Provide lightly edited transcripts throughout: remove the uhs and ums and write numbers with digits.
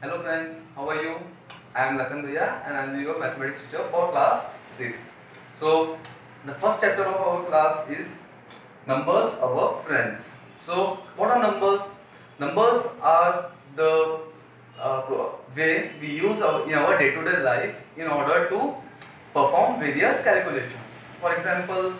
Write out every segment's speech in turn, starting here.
Hello friends, how are you? I am Lakhan Bhaiya and I will be your mathematics teacher for class 6. So the first chapter of our class is numbers our friends. So what are numbers? Numbers are the way we use in our day-to-day life in order to perform various calculations. For example,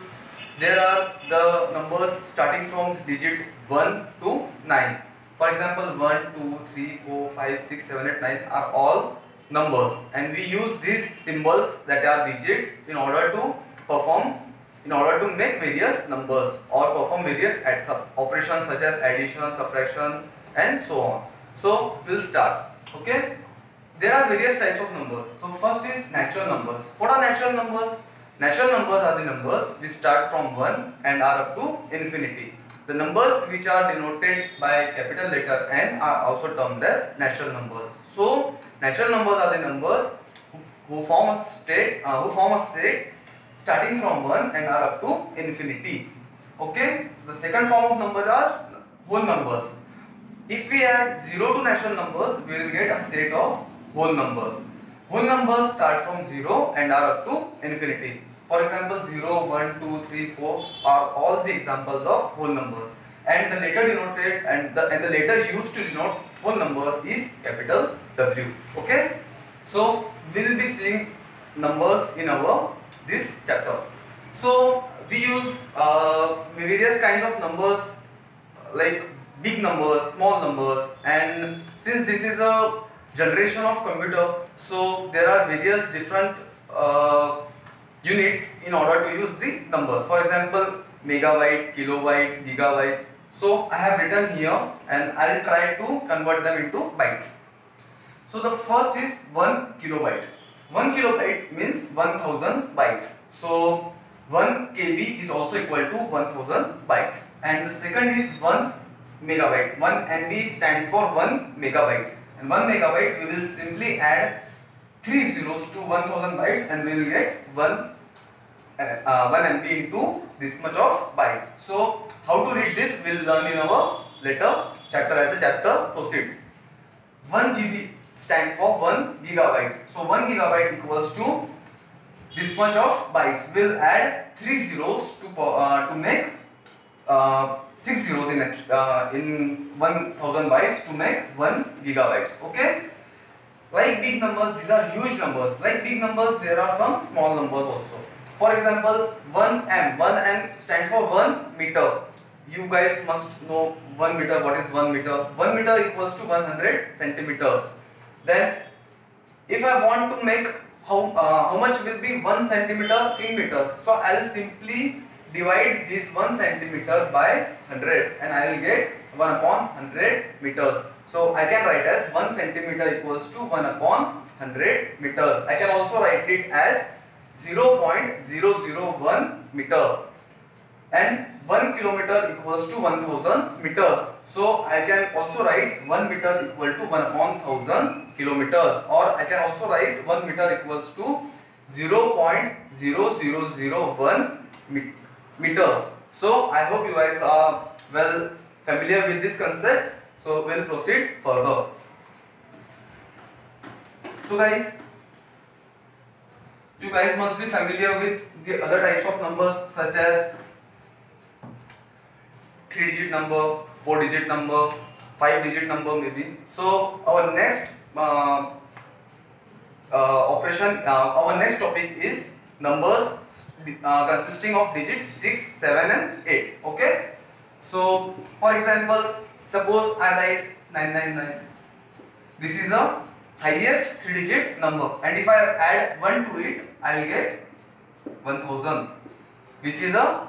there are the numbers starting from digit 1 to 9. For example, 1, 2, 3, 4, 5, 6, 7, 8, 9 are all numbers, and we use these symbols that are digits in order to make various numbers or perform various operations such as addition, subtraction and so on. So we'll start. Okay, there are various types of numbers. So first is natural numbers. What are natural numbers? Natural numbers are the numbers which start from 1 and are up to infinity. The numbers which are denoted by capital letter N are also termed as natural numbers. So natural numbers are the numbers who form a state starting from 1 and are up to infinity. Okay. The second form of number are whole numbers. If we add 0 to natural numbers, we will get a set of whole numbers. Whole numbers start from 0 and are up to infinity. For example, 0, 1, 2, 3, 4 are all the examples of whole numbers. And the letter denoted and the letter used to denote whole number is capital W. Okay. So we will be seeing numbers in our this chapter. So we use various kinds of numbers like big numbers, small numbers, and since this is a generation of computer, so there are various different units in order to use the numbers. For example, megabyte, kilobyte, gigabyte. So I have written here and I will try to convert them into bytes. So the first is 1 kilobyte. 1 kilobyte means 1000 bytes. So 1 KB is also equal to 1000 bytes. And the second is 1 megabyte. 1 MB stands for 1 megabyte. And 1 megabyte we will simply add 3 zeros to 1000 bytes and we will get 1 MB into this much of bytes. So how to read this we will learn in our later chapter as the chapter proceeds. 1 GB stands for 1 gigabyte. So 1 gigabyte equals to this much of bytes. We will add 3 zeros to make 6 zeros in 1000 bytes to make 1 gigabytes. Okay. Like big numbers, these are huge numbers. Like big numbers, there are some small numbers also. For example, 1M. 1M stands for 1 meter. You guys must know 1 meter. What is 1 meter? 1 meter equals to 100 centimeters. Then, if I want to make how much will be 1 centimeter in meters, so I will simply divide this 1 centimeter by 100 and I will get 1 upon 100 meters. So I can write as 1 centimeter equals to 1 upon 100 meters. I can also write it as 0.001 meter, and 1 kilometer equals to 1000 meters. So I can also write 1 meter equal to 1 upon 1000 kilometers, or I can also write 1 meter equals to 0.0001 meters. So I hope you guys are well familiar with these concepts. So we'll proceed further. So guys, you guys must be familiar with the other types of numbers such as 3-digit number, 4-digit number, 5-digit number maybe. So our next our next topic is numbers consisting of digits 6, 7 and 8. Okay. So for example, suppose I write 999. This is a highest 3-digit number, and if I add 1 to it, I will get 1000, which is a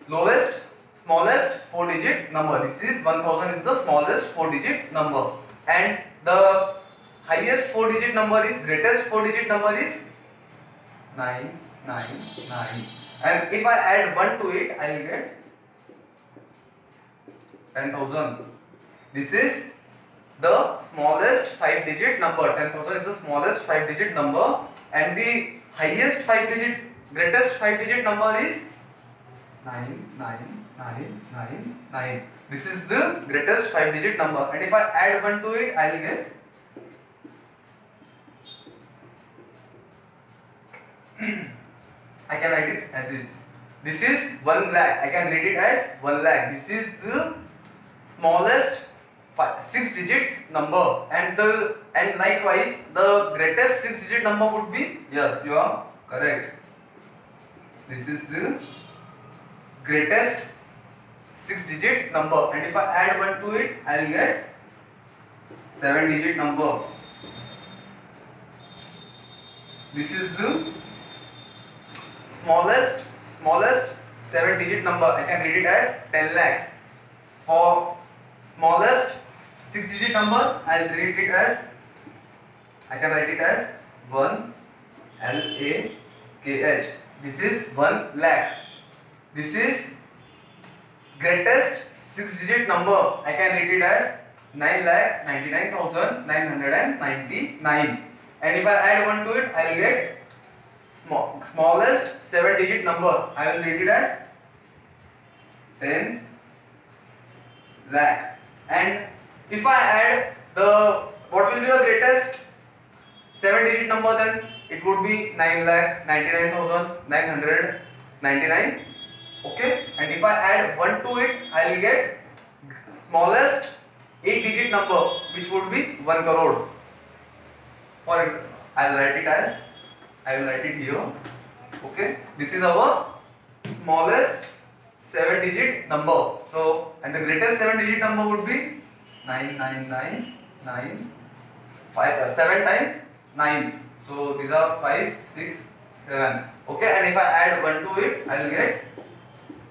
lowest smallest 4-digit number. This is 1000 is the smallest 4-digit number, and the highest 4-digit number is greatest 4-digit number is 999, and if I add 1 to it, I will get 10,000. This is the smallest 5-digit number. 10,000 is the smallest 5-digit number, and the highest 5-digit, greatest 5-digit number is 99999. This is the greatest 5-digit number, and if I add 1 to it, I will get I can write it as it. This is 1 lakh. I can read it as 1 lakh. This is the smallest 6 digits number, and likewise the greatest 6 digit number would be, yes, you are correct. This is the greatest 6 digit number, and if I add 1 to it, I will get 7 digit number. This is the smallest 7 digit number. I can read it as 10 lakhs. For smallest 6 digit number, I will read it as, I can write it as 1 LAKH. This is 1 lakh. This is greatest 6 digit number. I can read it as 9,99,999. And if I add 1 to it, I will get smallest 7 digit number. I will read it as 10 lakh. And if I add what will be the greatest 7 digit number, then it would be 9,99,999. Okay, and if I add 1 to it, I will get smallest 8 digit number, which would be 1 crore. For it, I will write it here. Okay, this is our smallest 7 digit number. So, and the greatest 7 digit number would be 99995, 7 times 9. So these are 5, 6, 7. Okay, and if I add 1 to it, I will get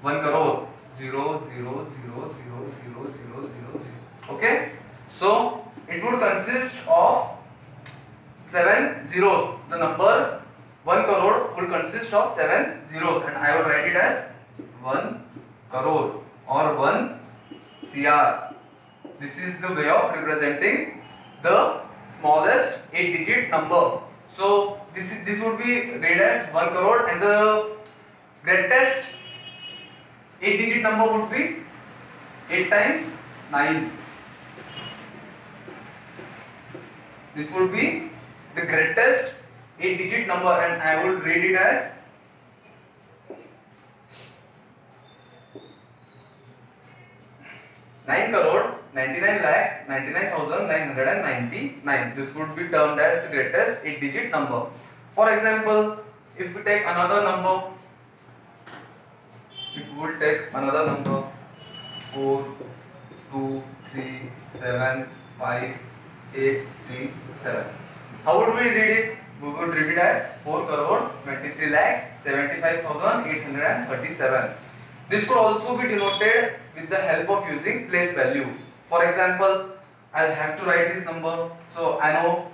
1 crore. 0, 0, 0, 0, 0, 0, 0, 0. Okay, so it would consist of 7 zeros. The number 1 crore would consist of 7 zeros, and I would write it as 1 crore or 1 CR. This is the way of representing the smallest 8 digit number. So this would be read as 1 crore, and the greatest 8 digit number would be 8 times 9. This would be the greatest 8 digit number, and I will read it as 9 crore 99 lakhs 99,999. This would be termed as the greatest 8 digit number. For example, if we take another number, 4, 2, 3, 7, 5, 8, 3, 7. How would we read it? We would read it as 4 crore 23 lakhs 75,837. This could also be denoted with the help of using place values. For example, I'll have to write this number. So I know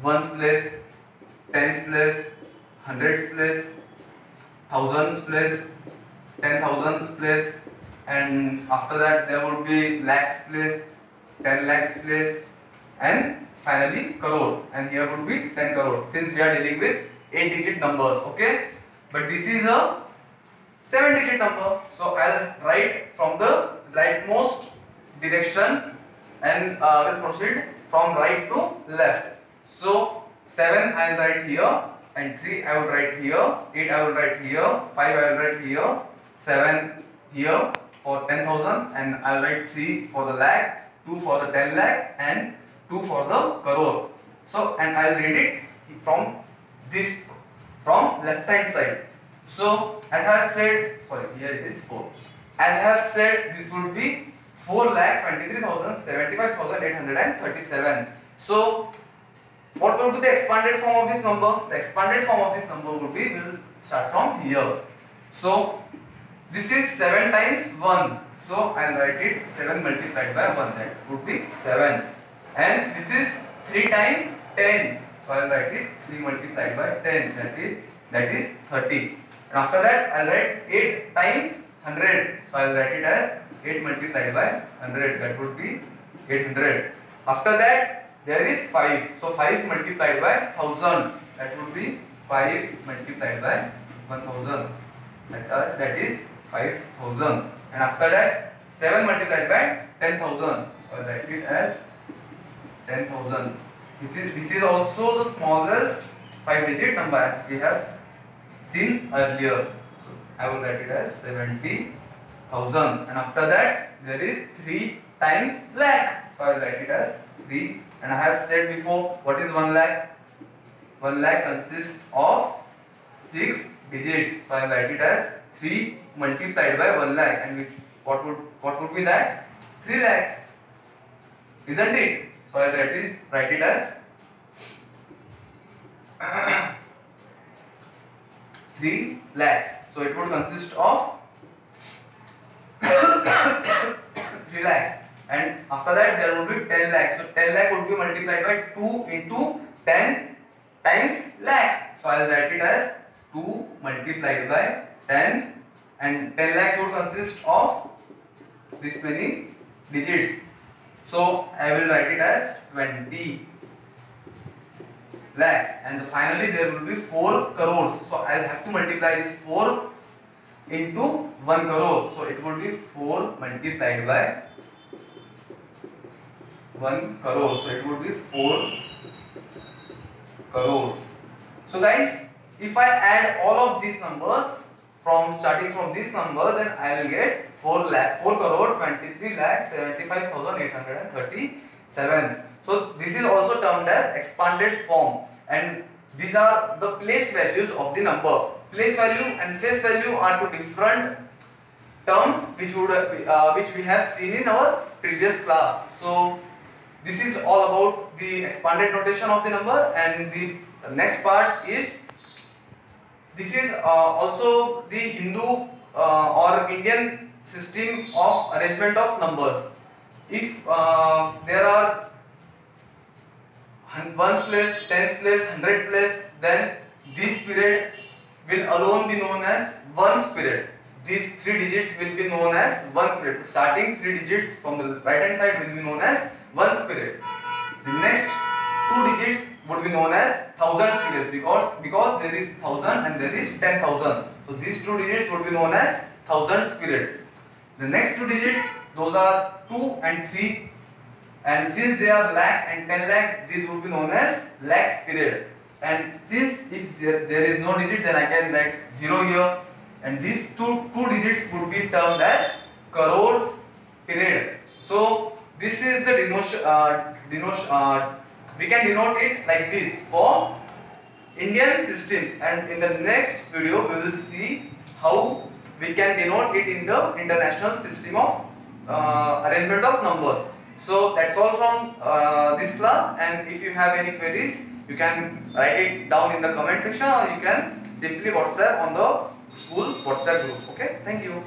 ones place, tens place, hundreds place, thousands place, 10,000s place, and after that there would be lakhs place, 10 lakhs place, and finally crore, and here would be 10 crore, since we are dealing with 8 digit numbers. Okay, but this is a 7 digit number, so I'll write from the rightmost direction and will proceed from right to left. So 7 I will write here, and 3 I will write here, 8 I will write here, 5 I will write here, 7 here for 10,000, and I will write 3 for the lakh, 2 for the 10 lakh, and 2 for the crore. So, and I will read it from left hand side. So as I have said, here it is 4. As I have said, this would be 4,23,75,837. So what would be the expanded form of this number? The expanded form of this number would be, we will start from here. So this is 7 times 1. So I will write it 7 multiplied by 1, that would be 7. And this is 3 times 10. So I will write it 3 multiplied by 10, that is 30. And after that I will write 8 times 100. So I will write it as 8 multiplied by 100, that would be 800. After that there is 5. So 5 multiplied by 1000, that would be 5 multiplied by 1000, that is 5000. And after that 7 multiplied by 10,000, I will write it as 10,000. This is also the smallest 5 digit number, as we have seen earlier. So I will write it as 70,000, and after that there is 3 times lakh. So I will write it as 3, and I have said before what is 1 lakh. 1 lakh consists of 6 digits. So I will write it as 3 multiplied by 1 lakh, and what would be that? 3 lakhs, isn't it? So I will write it as 3 lakhs. So it would consist of 3 lakhs, and after that there would be 10 lakhs. So 10 lakh would be multiplied by 2 into 10 times lakh. So I will write it as 2 multiplied by 10, and 10 lakhs would consist of this many digits. So I will write it as 20 lakhs, and finally there will be 4 crores. So I will have to multiply this 4 into 1 crore. So it would be 4 multiplied by 1 crore. So it would be 4 crores. So guys, if I add all of these numbers starting from this number, then I will get 4 crore 23 lakh 75,837. So this is also termed as expanded form, and these are the place values of the number. Place value and face value are two different terms which we have seen in our previous class. So this is all about the expanded notation of the number, and the next part is also the Hindu or Indian system of arrangement of numbers. If there are ones place, tens place, hundred place, then this period will alone be known as ones period. These 3 digits will be known as ones period. The starting 3 digits from the right hand side will be known as ones period. The next 2 digits would be known as thousands periods, because there is 1000 and there is 10,000. So these 2 digits would be known as thousands period. The next 2 digits, those are 2 and 3, and since they are lakh and 10 lakh, these would be known as lakhs period. And since if there is no digit, then I can write 0 here, and these two digits would be termed as crores period. So this is the we can denote it like this for Indian system, and in the next video we will see how we can denote it in the international system of arrangement of numbers. So that's all from this class, and if you have any queries, you can write it down in the comment section, or you can simply WhatsApp on the school WhatsApp group. Okay, thank you.